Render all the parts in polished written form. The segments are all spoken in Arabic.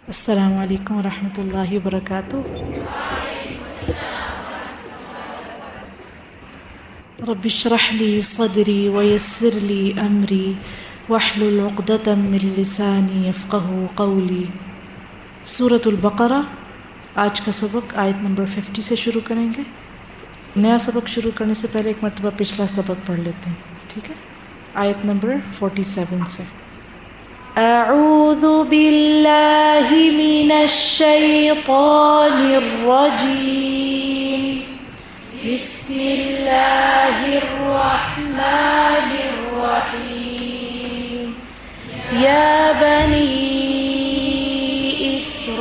अस्सलामु अलैकुम रहमतुल्लाहि वबरकातुह। रब्बि इश्रह ली सदरी वयस्सिर ली अमरी वहलुल उक़दतम मिन लिसानी यफ़क़हू क़ौली। सूरतुल बक़रा। आज का सबक आयत नंबर 50 से शुरू करेंगे। नया सबक शुरू करने से पहले एक मरतबा पिछला सबक पढ़ लेते हैं, ठीक है? आयत नंबर 47 से। अऊज़ु बिल्लाहि मिनश शैतानिर रजीम। बिस्मिल्लाहिर रहमानिर रहीम। या बनी इस्राईल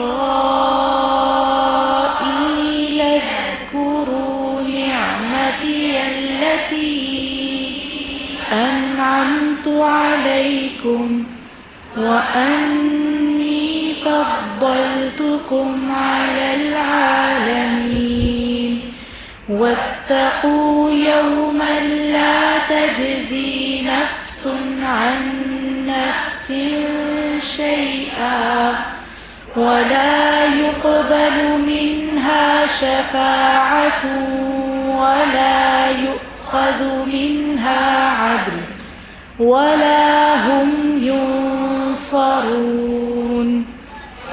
अज़्कुरू निअमती अल्लती अनअमतु अलैकुम वअन्नी फ़द्दलतुकुम अलल आलमीन। वत्तक़ू यौमन ला तजज़ी नफ़्सुन अन नफ़्सिन शैआ वला युक़बलु मिन्हा शफ़ाअतुन वला युअख़ज़ु मिन्हा अदल वला हुम युनसरून।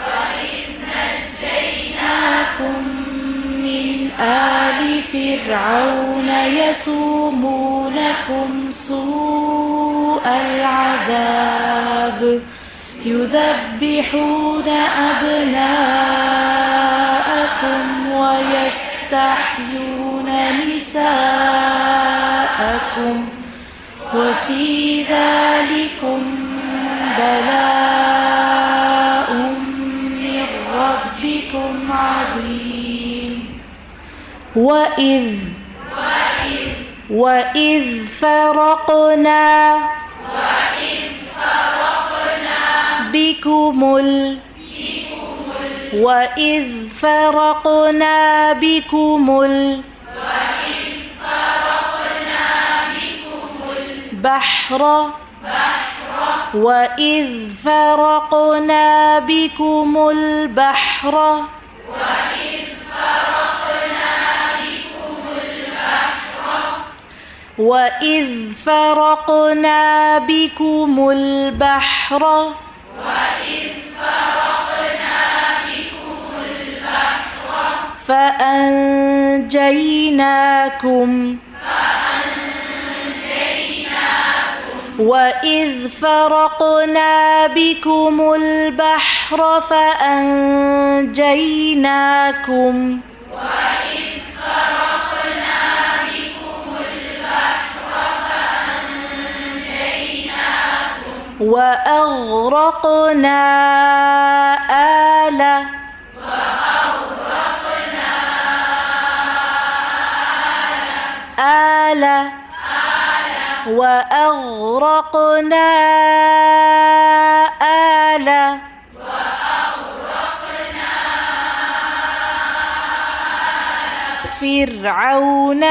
वइज़ नज्जयनाकुम मिन आलि फ़िरऔन यसूमूनकुम सूअल अज़ाब युज़ब्बिहून अब्नाअकुम वयस्तहयून निसाअकुम वफ़ी ज़ालिकुम बलाउम मिन रब्बिकुम अज़ीम। वइज़ फ़रक़ना बिकुमुल बहर वइज़ फ़रक़ना बिकुमुल बहर वइज़ फ़रक़ना बिकुमुल बहर फ़अंजयनाकुम वइज़ फ़रक़ना बिकुमुल बहर फ़अंजयनाकुम वअग़रक़ना आल फ़िरऔन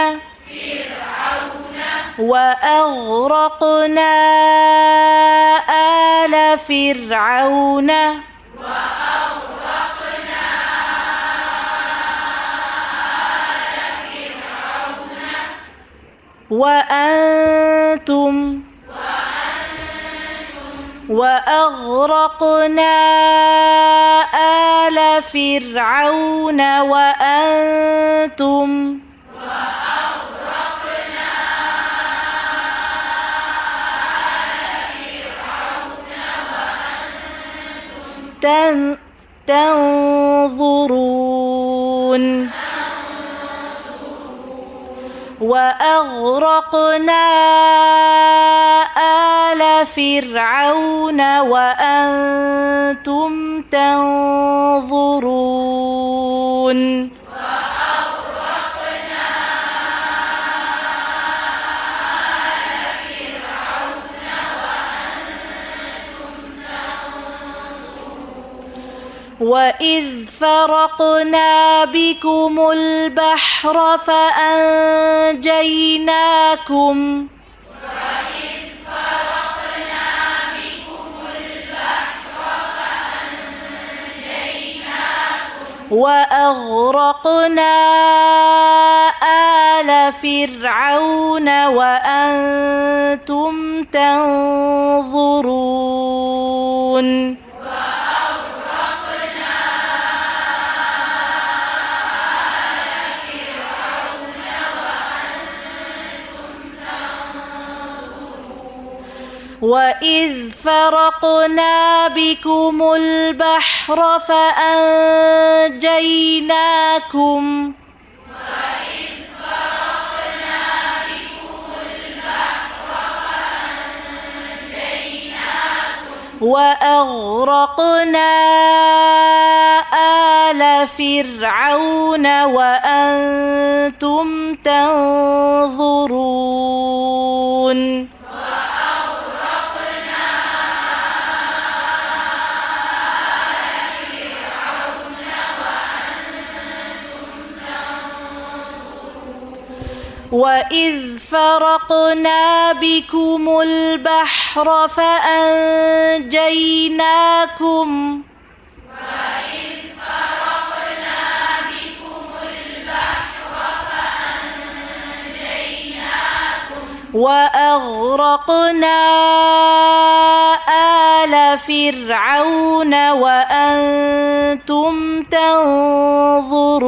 वअग़रक़ना आल फ़िरऔन वअन्तुम वअग़रक़ना आल फ़िरऔन वअन्तुम तंظुरून। वअग़रक़ना आल फ़िरऔन वअन्तुम तंظुरून। वइज़ फ़रक़ना बिकुमुल बहर फ़अंजयनाकुम وأغرقنا آل فرعون وأنتم تنظرون وإذ فرقنا بكم البحر فأنجيناكم وأغرقنا آل فرعون وأنتم تنظرون وإذ فرقنا بكم البحر فأنجيناكم وأغرقنا آل فرعون وأنتم تنظرون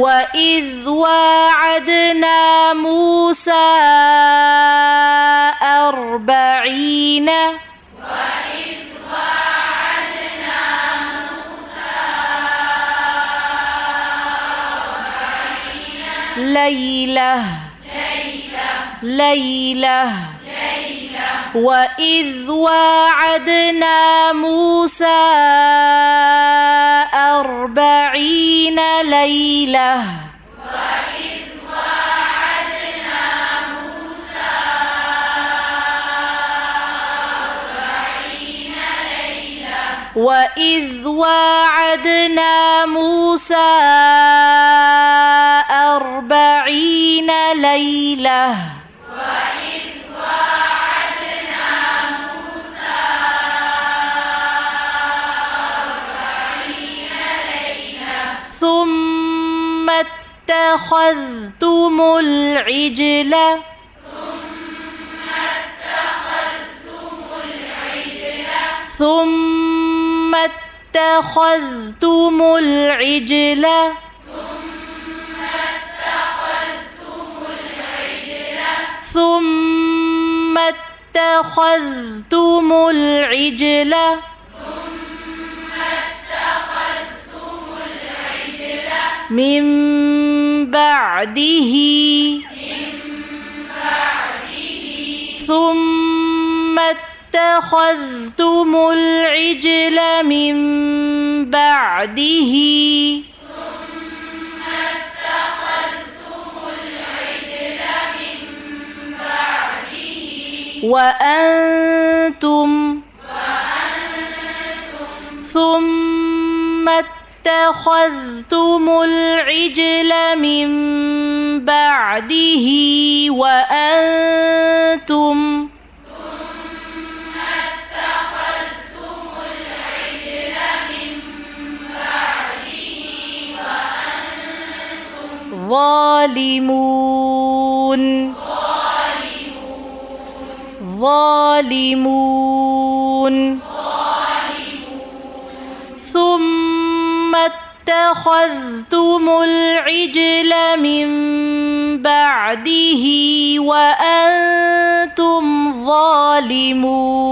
وإذ واعدنا موسى 40 وإذ واعدنا موسى 40 ليلة وإذ واعدنا موسى 40 ليلة وإذ واعدنا موسى 40 ليلة ثم اتخذتم العجل من بعده ثم اتخذتم العجل من بعده وأنتم ثم اتخذتم العجل من بعده وأنتم ظالمون ثم اتخذتم العجل من بعده وأنتم ظالمون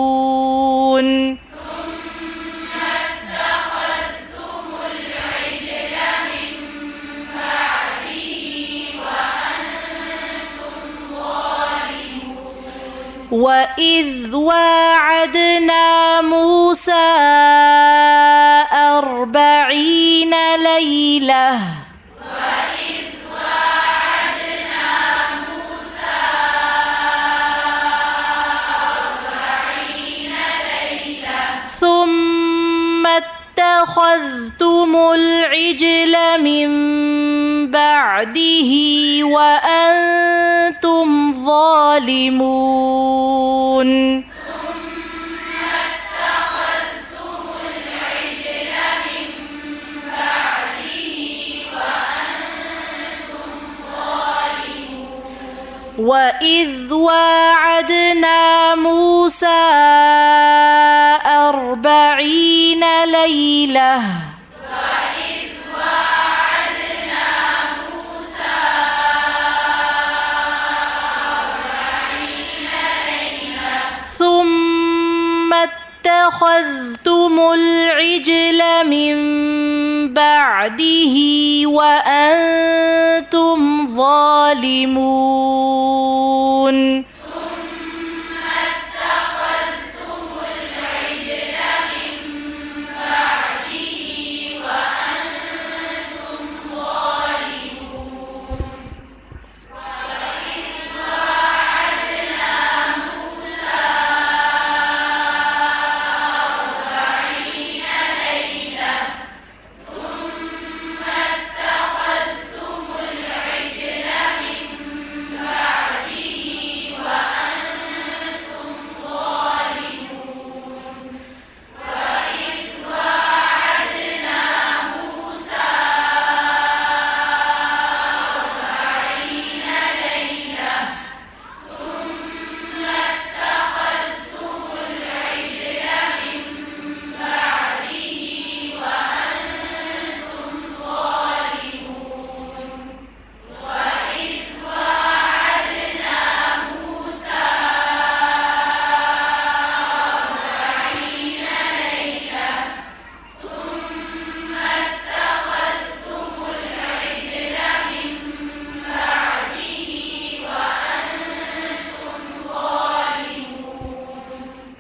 وإذ واعدنا موسى 40 ليلة ثم اتخذتم العجل من بعده وأنتم ظالمون وإذ واعدنا موسى 40 ليلة ثم اتخذتم العجل من بعده وأنتم ظالمون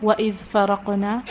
وإذ فرقنا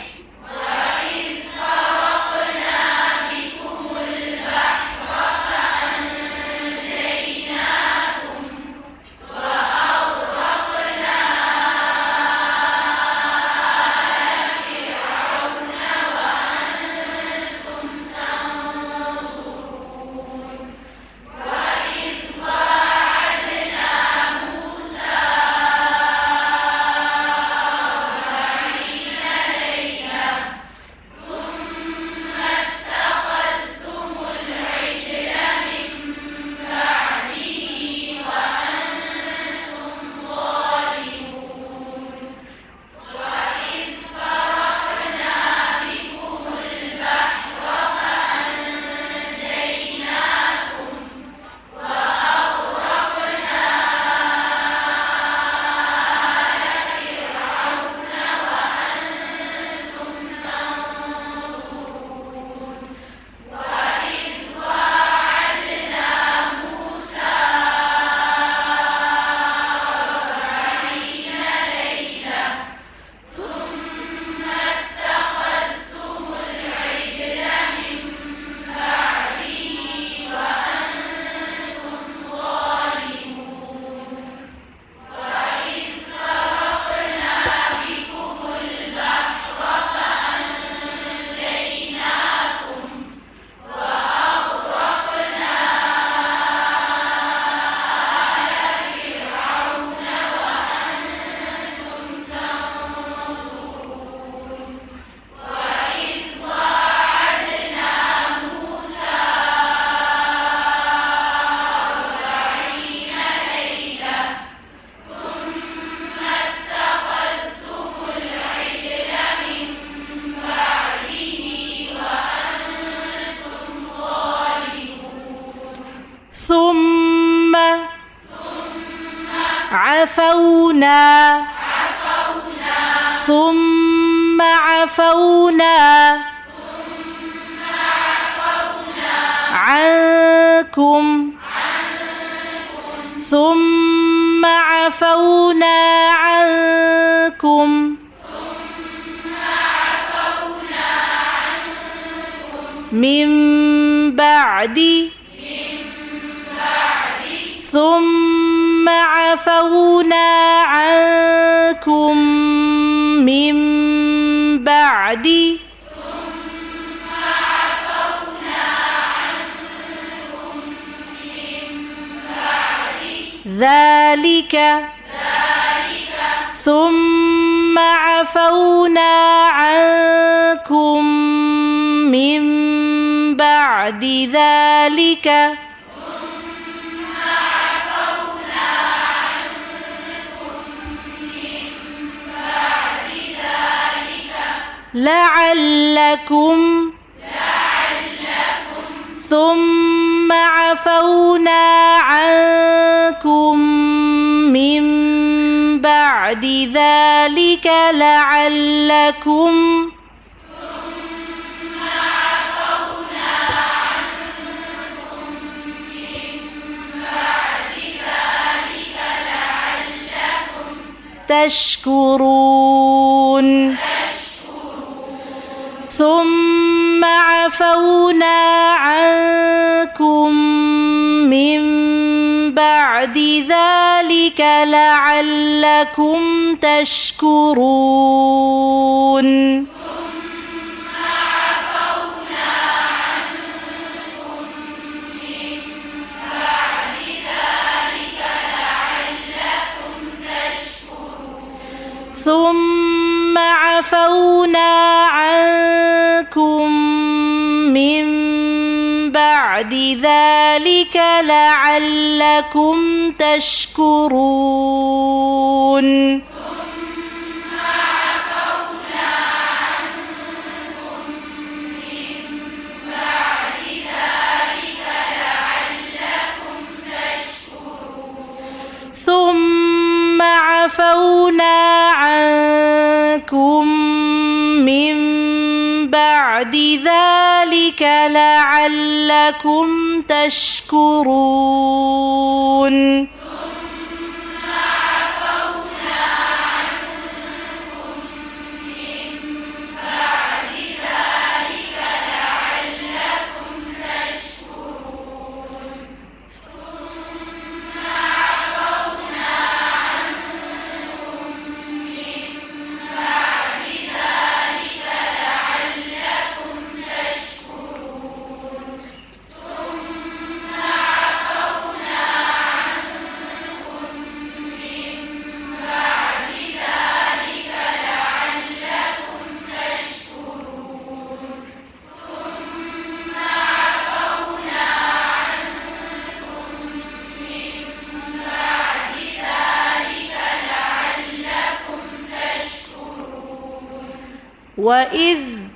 عفونا ثم عفونا عنكم ثم عفونا عنكم من بعد ثم عفونا عنكم من بعد ذلك ثم عفونا عنكم من بعد ذلك لعلكم ثم عفونا عنكم من بعد ذلك لعلكم تشكرون ثم عفونا عنكم من بعد ذلك لعلكم تشكرون ثم عفونا عنكم من بعد ذلك لعلكم تشكرون ثم عفونا عنكم من بعد ذلك لعلكم تشكرون وإذ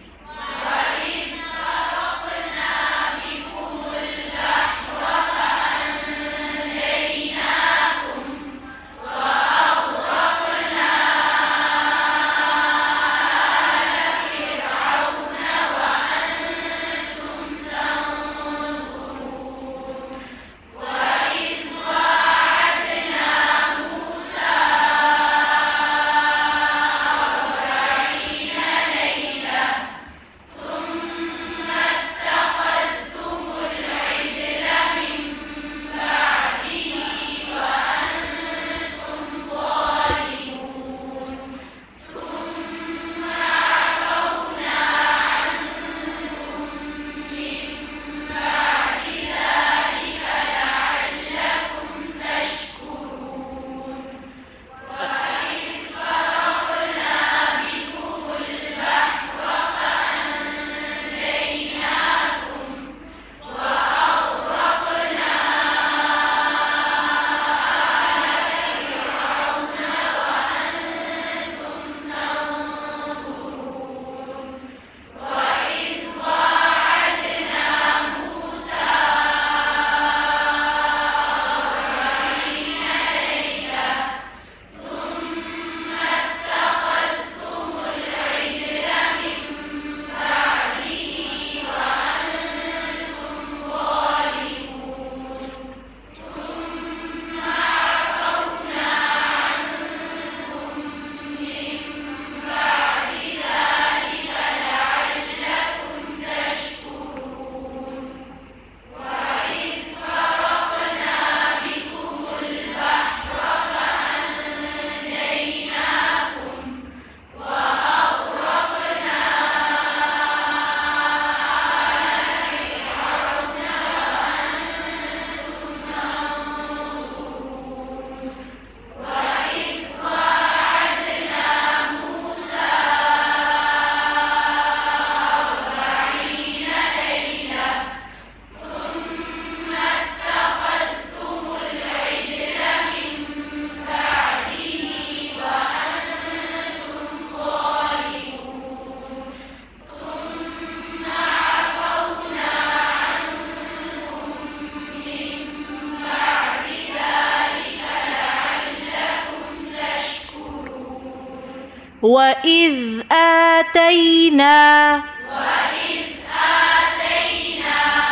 وإذ آتينا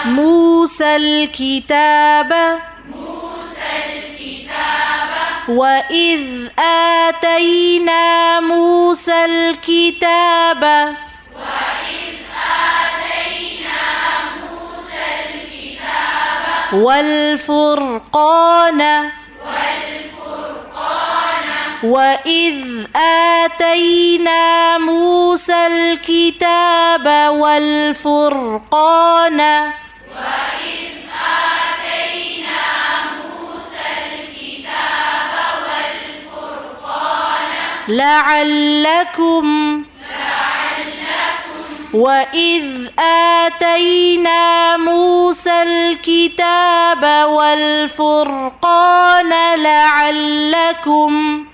موسى الكتاب وإذ آتينا موسى الكتاب والفرقان وإذ آتينا موسى الكتاب والفرقان لعلكم وإذ آتينا موسى الكتاب والفرقان لعلكم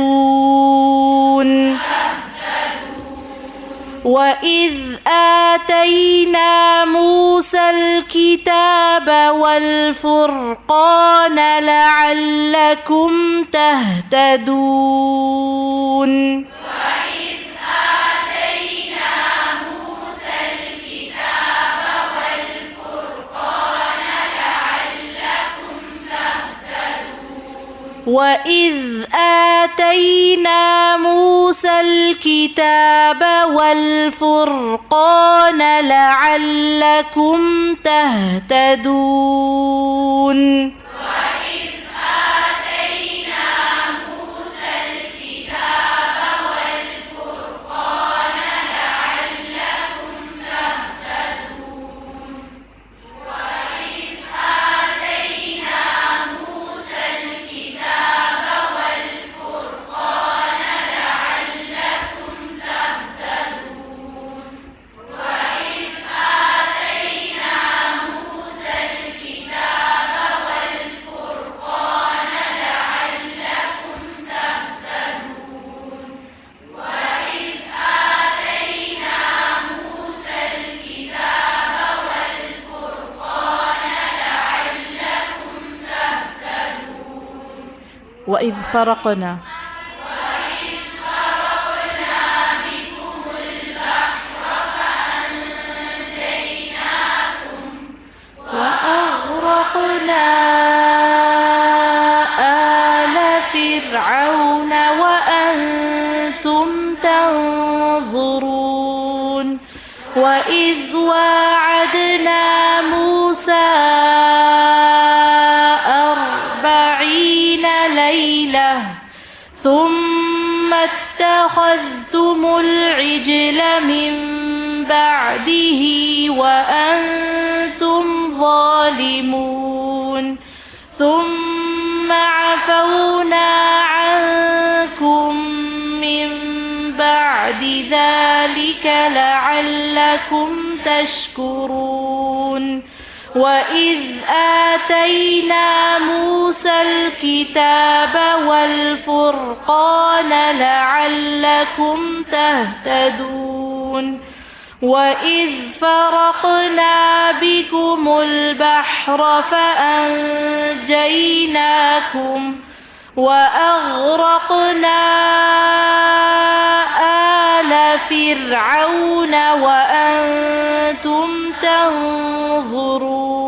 تهتدون وإذ آتينا موسى الكتاب والفرقان لعلكم تهتدون وإذ آتينا موسى الكتاب والفرقان لعلكم تهتدون وإذ فرقنا بكم البحر فأنجيناكم وأغرقنا آل فرعون وأنتم تنظرون وإذ واعدنا موسى 40 ليلة ثم اتخذتم العجل من بعده وأنتم ظالمون ثم عفونا عنكم من بعد ذلك لعلكم تشكرون وإذ آتينا موسى الكتاب والفرقان لعلكم تهتدون وإذ فرقنا بكم البحر فأنجيناكم وأغرقنا آل فرعون وأنتم تنظرون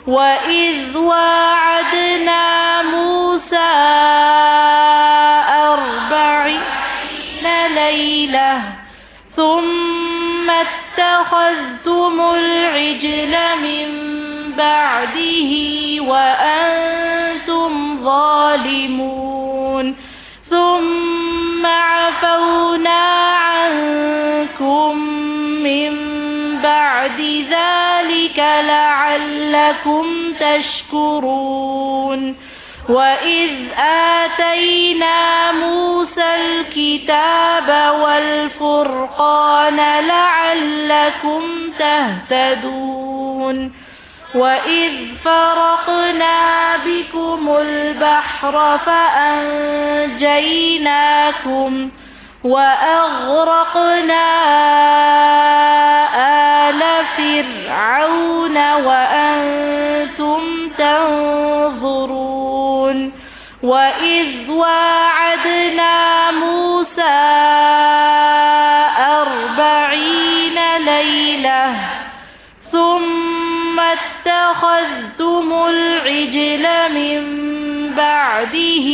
وإذ واعدنا موسى 40 ليلة ثم اتخذتم العجل من بعده وأنتم ظالمون ثم عفونا عنكم من بعد ذلك لعلكم تشكرون وإذ آتينا موسى الكتاب والفرقان لعلكم تهتدون وإذ فرقنا بكم البحر فأنجيناكم وأغرقنا آل فرعون وأنتم تنظرون وإذ واعدنا موسى 40 ليلة ثم اتخذتم العجل من بعده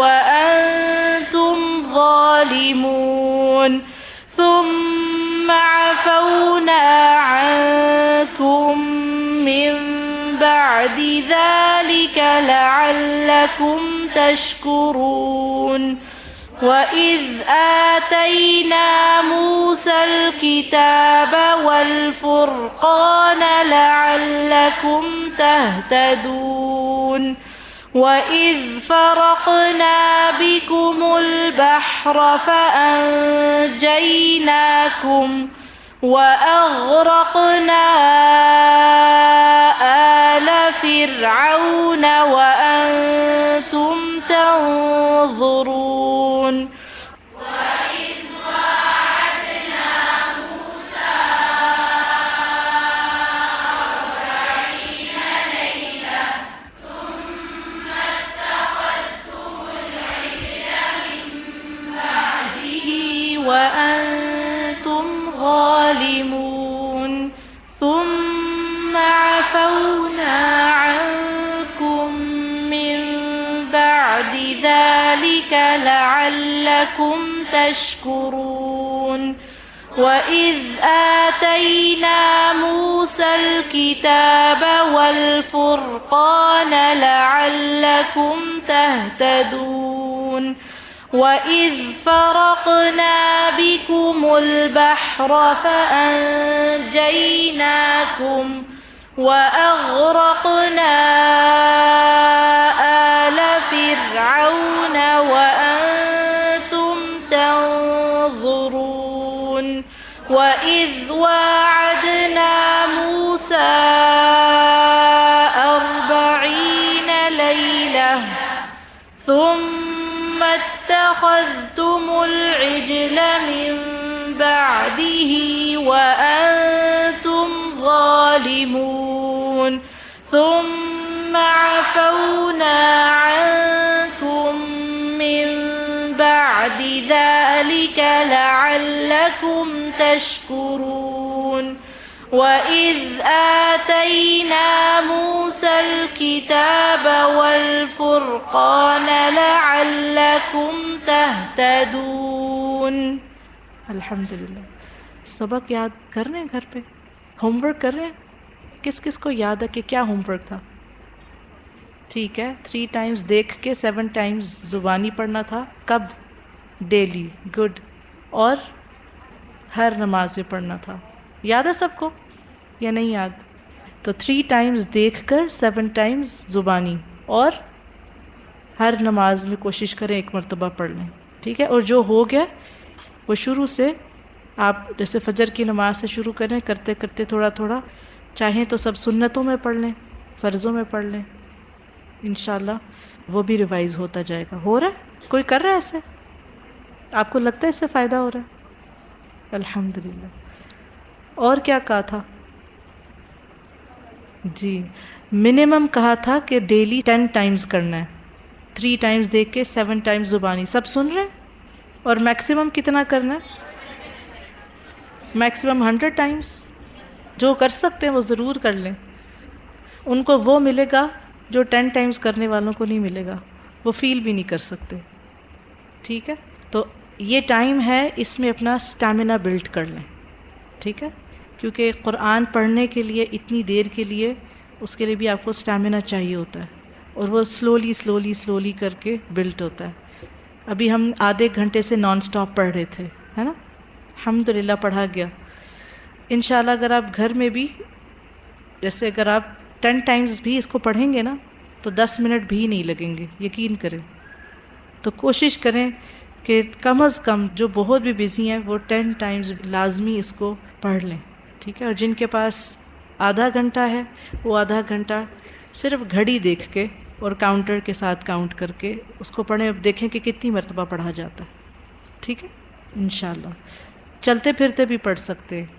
وأنتم ظالمون ثم عفونا عنكم من بعد ذلك لعلكم تشكرون وإذ آتينا موسى الكتاب والفرقان لعلكم تهتدون وإذ فرقنا بكم البحر فأنجيناكم وأغرقنا آل فرعون وأنتم تنظرون وإذ واعدنا موسى 40 ليلة ثم اتخذتم العجل من بعده وأنتم ظالمون ثم عفونا عنكم من بعد ذلك لعلكم تشكرون وإذ آتينا موسى الكتاب والفرقان لعلكم تهتدون وإذ فرقنا بكم البحر فأنجيناكم وأغرقنا آل فرعون وأنتم تنظرون وإذ واعدنا موسى 40 ليلة ثم اتخذتم العجل من بعده وأنتم ظالمون ثم عفونا عنكم من بعد ذلك لعلكم تشكرون وإذ آتينا موسى الكتاب والفرقان لعلكم تهتدون अल्हम्दुलिल्लाह। सबक याद कर रहे हैं घर पे, होमवर्क कर रहे हैं? किस किस को याद है कि क्या होमवर्क था? ठीक है, 3 टाइम्स देख के 7 टाइम्स ज़ुबानी पढ़ना था। कब? डेली। गुड। और हर नमाज में पढ़ना था। याद है सबको या नहीं याद? तो 3 टाइम्स देख कर 7 टाइम्स ज़ुबानी, और हर नमाज में कोशिश करें 1 मरतबा पढ़ लें। ठीक है, और जो हो गया वो शुरू से आप जैसे फ़जर की नमाज से शुरू करें, करते करते थोड़ा थोड़ा, चाहें तो सब सुन्नतों में पढ़ लें, फ़र्ज़ों में पढ़ लें, इंशाल्लाह वो भी रिवाइज़ होता जाएगा। हो रहा है? कोई कर रहा है ऐसे? आपको लगता है इससे फ़ायदा हो रहा है? अल्हम्दुलिल्लाह। और क्या कहा था जी? मिनिमम कहा था कि डेली 10 टाइम्स करना है। 3 टाइम्स देख के 7 टाइम्स ज़ुबानी। सब सुन रहे हैं? और मैक्सिमम कितना करना है? मैक्सिमम 100 टाइम्स। जो कर सकते हैं वो ज़रूर कर लें। उनको वो मिलेगा जो 10 टाइम्स करने वालों को नहीं मिलेगा, वो फ़ील भी नहीं कर सकते। ठीक है, तो ये टाइम है, इसमें अपना स्टैमिना बिल्ड कर लें। ठीक है, क्योंकि कुरान पढ़ने के लिए इतनी देर के लिए, उसके लिए भी आपको स्टैमिना चाहिए होता है, और वो स्लोली स्लोली स्लोली करके बिल्ड होता है। अभी हम आधे घंटे से नॉन स्टॉप पढ़ रहे थे, है ना? अल्हम्दुलिल्लाह पढ़ा गया। इंशाल्लाह अगर आप घर में भी, जैसे अगर आप 10 टाइम्स भी इसको पढ़ेंगे ना, तो 10 मिनट भी नहीं लगेंगे, यकीन करें। तो कोशिश करें कि कम अज़ कम जो बहुत भी बिज़ी हैं वो 10 टाइम्स लाजमी इसको पढ़ लें। ठीक है, और जिनके पास आधा घंटा है वो आधा घंटा सिर्फ घड़ी देख के और काउंटर के साथ काउंट करके उसको पढ़ें। अब देखें कि कितनी मरतबा पढ़ा जाता है। ठीक है, इंशाल्लाह। चलते फिरते भी पढ़ सकते हैं,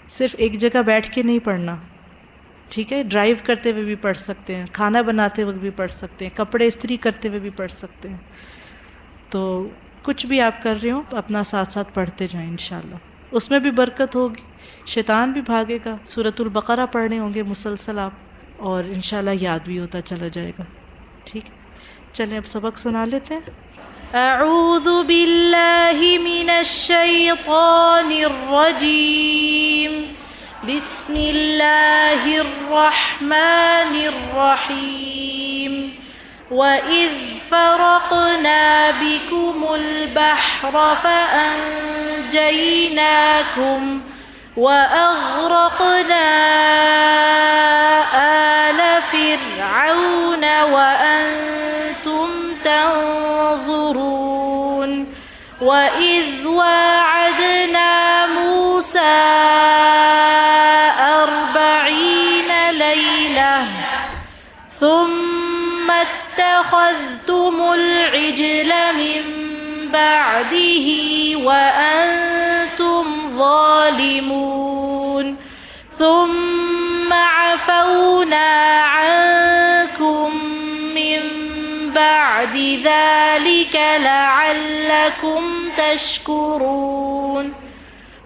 सिर्फ एक जगह बैठ के नहीं पढ़ना, ठीक है। ड्राइव करते हुए भी पढ़ सकते हैं, खाना बनाते वक्त भी पढ़ सकते हैं, कपड़े इस्त्री करते हुए भी पढ़ सकते हैं। तो कुछ भी आप कर रहे हो अपना साथ साथ पढ़ते जाएं, इंशाल्लाह उसमें भी बरकत होगी, शैतान भी भागेगा। सूरतुल बकरा पढ़ने होंगे मुसलसल आप, और इंशाल्लाह याद भी होता चला जाएगा, ठीक है। चलें अब सबक सुना लेते हैं। अऊज़ु बिल्लाहि मिनश शैतानिर रजीम, बिस्मिल्लाहिर रहमानिर रहीम। वइज़ फ़रक़ना बिकुमुल बहर फ़अंजयनाकुम वअग़रक़ना आल फ़िरऔन वअंतुम तंज़ुरून। वइज़ वाअदना मूसा 40 लैलह थुम्मा इत्तख़ज़्तुमुल इज्ल मिन बअदिही वअंतुम ज़ालिमून। थुम्मा अफ़ौना अन्कुम मिन बअदि ज़ालिक लअल्लकुम तशकुरून।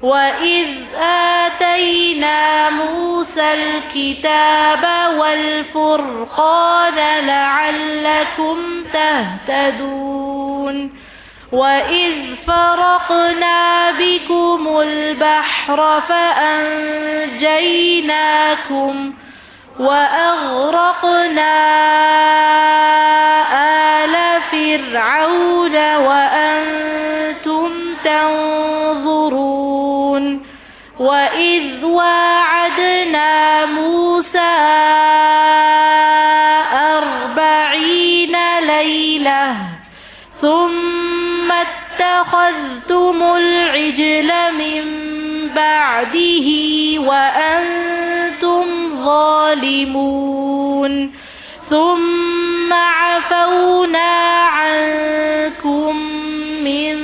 वइज़ आतैना मूसल किताब वल्फुरक़ान लअल्लकुम तहतदून। वइज़ फ़रक़ना बिकुमुल बहर फ़अंजयनाकुम वअग़रक़ना आल फ़िरऔन वअंतुम तंज़ुरून। वइज़ वाअदना मूसा 40 लैलह थुम्मा इत्तख़ज़्तुमुल इज्ल मिन बअदिही वअंतुम ज़ालिमून। थुम्मा अफ़ौना अन्कुम मिन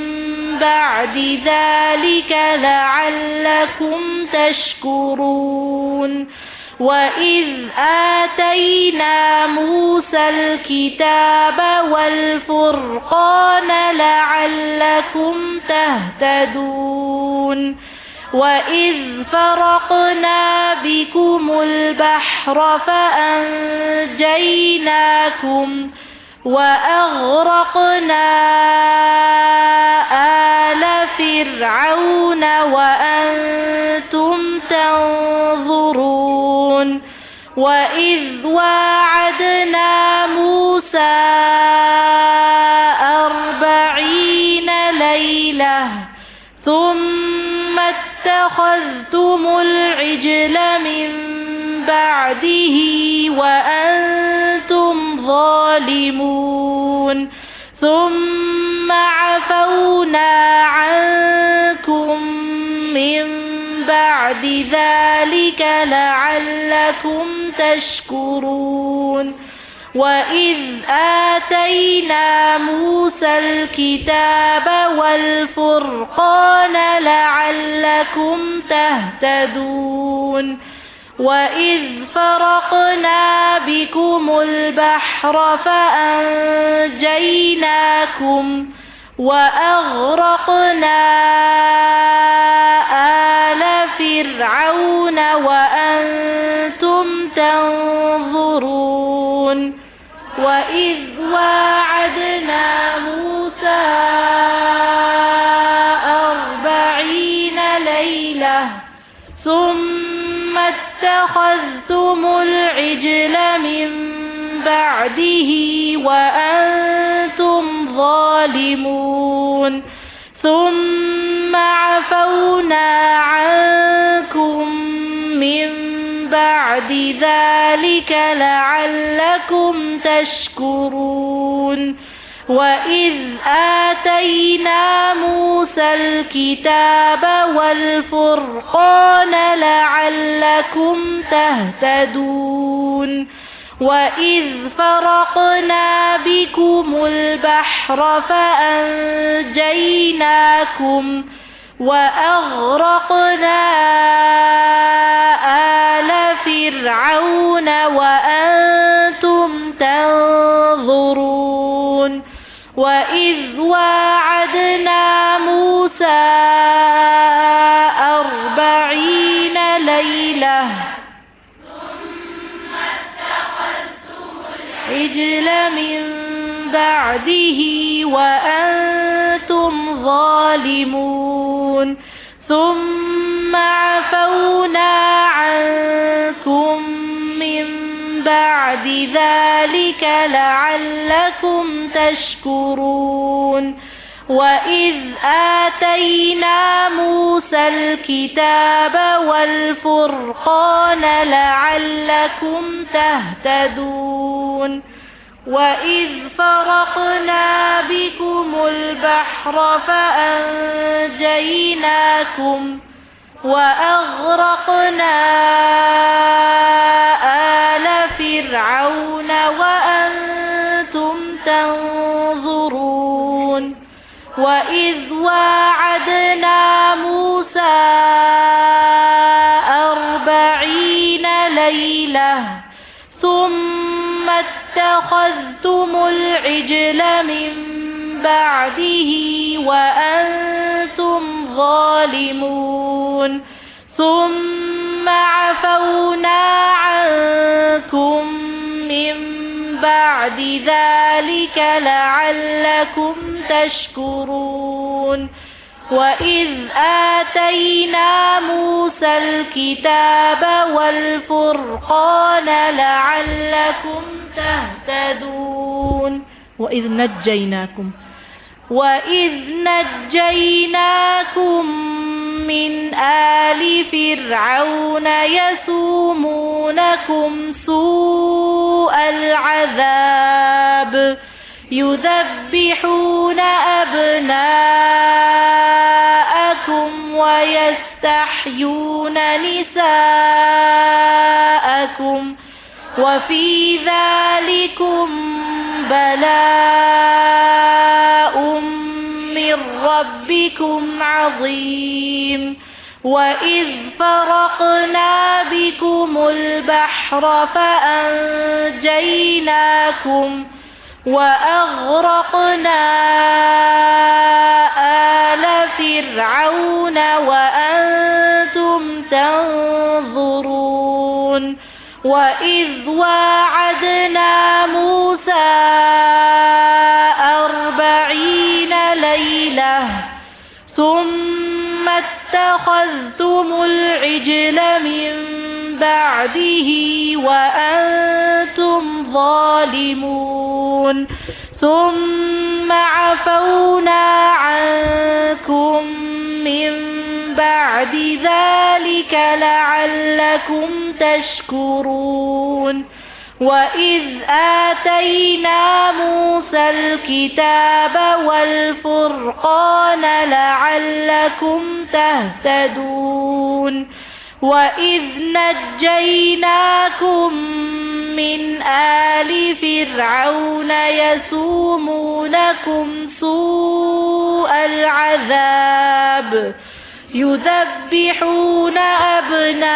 बअदि ज़ालिक लअल्लकुम तशकुरून। वइज़ आतैना मूसल किताब वल्फुरक़ान लअल्लकुम तहतदून। वइज़ फ़रक़ना बिकुमुल बहर फ़अंजयनाकुम वअग़रक़ना आल फ़िरऔन वअंतुम तंज़ुरून। वइज़ वाअदना मूसा 40 लैलह थुम्मा इत्तख़ज़्तुमुल इज्ल मिन बअदिही वअंतुम ज़ालिमून। थुम्मा अफ़ौना अन्कुम मिन बअदि ज़ालिक लअल्लकुम तशकुरून। वइज़ आतैना मूसल किताब वल्फुरक़ान लअल्लकुम तहतदून। वइज़ फ़रक़ना बिकुमुल बहर फ़अंजयनाकुम वअग़रक़ना आल फ़िरऔन वअंतुम तंज़ुरून। वइज़ वाअदना मूसा 40 लैलह थुम्मा इत्तख़ज़्तुमुल इज्ल मिन बअदिही वअंतुम ظالمون ثم عفونا عنكم من بعد ذلك لعلكم تشكرون وإذ آتينا موسى الكتاب والفرقان لعلكم تهتدون وإذ فرقنا بكم البحر فأنجيناكم وأغرقنا آل فرعون وأنتم تنظرون وإذ واعدنا موسى 40 ليلة ثم اتخذتم العجل من بعده وأنتم ظالمون ثم عفونا عنكم من بعد ذلك لعلكم تشكرون وإذ آتينا موسى الكتاب والفرقان لعلكم تهتدون وإذ فرقنا بكم البحر فأنجيناكم وأغرقنا آل فرعون وأنتم تنظرون وإذ واعدنا موسى 40 ليلة ثم اتخذتم العجل من بعده وأنتم ظالمون ثم عفونا عنكم من بعد ذلك لعلكم تشكرون وإذ آتينا موسى الكتاب والفرقان لعلكم تهتدون وإذ نجيناكم من آل فرعون يسومونكم سوء العذاب يذبحون أبناءكم ويستحيون نساءكم وفي ذلكم بلاء من ربكم عظيم وإذ فرقنا بكم البحر فأنجيناكم وأغرقنا آل فرعون وأنتم تنظرون وإذ واعدنا موسى 40 ليلة ثم اتخذتم العجل من بعده وأنتم ظالمون ثم عفونا عنكم من بعد ذلك لعلكم تشكرون وإذ آتينا موسى الكتاب والفرقان لعلكم تهتدون وإذ نجيناكم من آل فرعون يسومونكم سوء العذاب يذبحون أبناءكم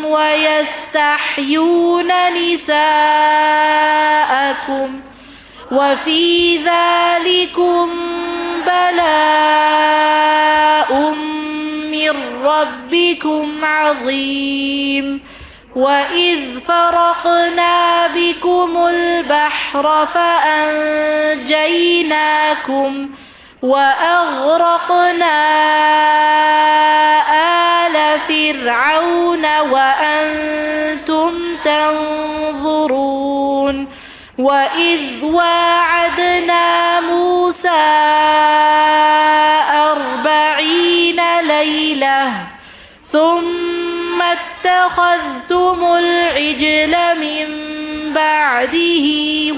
ويستحيون نساءكم وفي ذلكم بلاء من ربكم عظيم وإذ فرقنا بكم البحر فأنجيناكم وأغرقنا آل فرعون وأنتم تنظرون وإذ واعدنا موسى 40 ليلة ثم اتخذتم العجل من بعده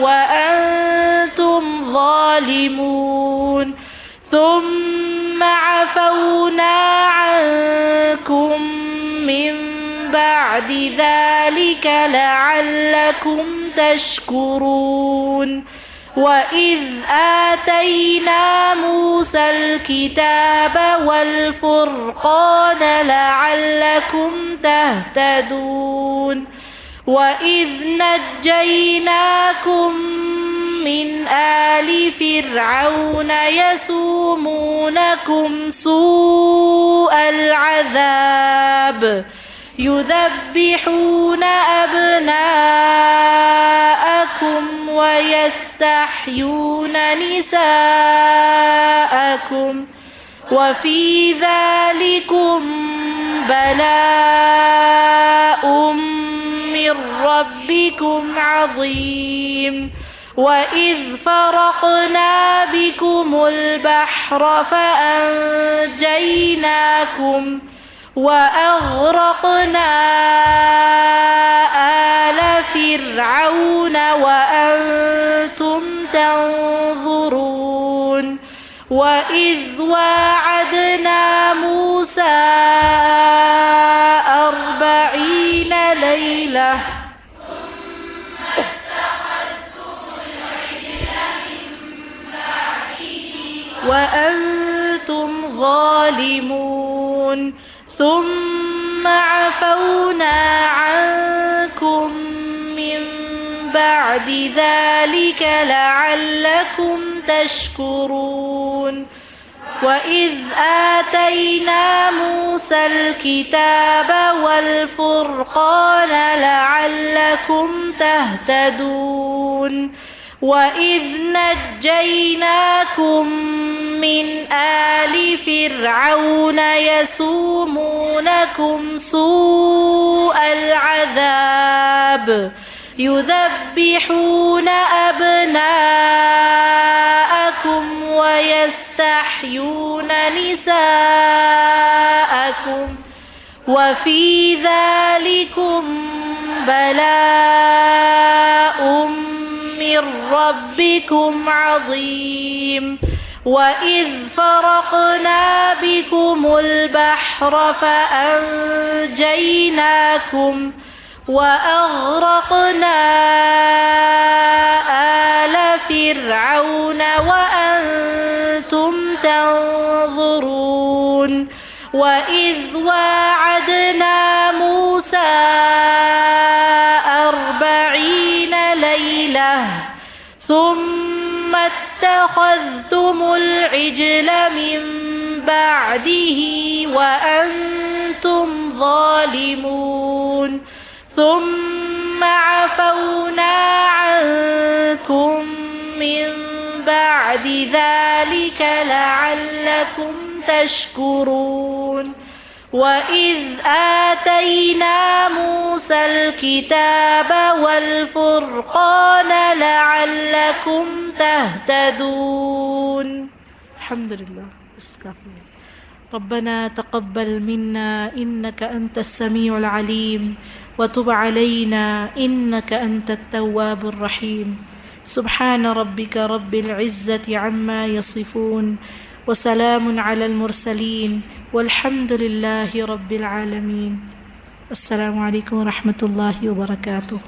وأنتم ظالمون ثم عفونا عنكم من بعد ذلك لعلكم تشكرون وإذ آتينا موسى الكتاب والفرقان لعلكم تهتدون وإذ نجيناكم من آل فرعون يسومونكم سوء العذاب يذبحون أبناءكم ويستحيون نساءكم وفي ذلكم بلاء من ربكم عظيم وإذ فرقنا بكم البحر فأنجيناكم وأغرقنا آل فرعون وأنتم تنظرون وإذ واعدنا موسى 40 ليلة وأنتم ظالمون ثم عفونا عنكم من بعد ذلك لعلكم تشكرون وإذ آتينا موسى الكتاب والفرقان لعلكم تهتدون وإذ نجيناكم من آل فرعون يسومونكم سوء العذاب يذبحون أبناءكم ويستحيون نساءكم وفي ذلكم بلاء من ربكم عظيم وإذ فرقنا بكم البحر فأنجيناكم وأغرقنا آل فرعون وأنتم تنظرون وإذ واعدنا موسى 40 ليلة ثم اتخذتم العجل من بعده وأنتم ظالمون ثم عفونا عنكم من بعد ذلك لعلكم تشكرون وإذ آتينا موسى الكتاب والفرقان لعلكم تهتدون. الحمد لله. ربنا تقبل منا إنك أنت السميع العليم وتب علينا إنك أنت التواب الرحيم. سبحان ربك رب العزة عما يصفون وسلام على المرسلين والحمد لله رب العالمين. السلام عليكم ورحمة الله وبركاته.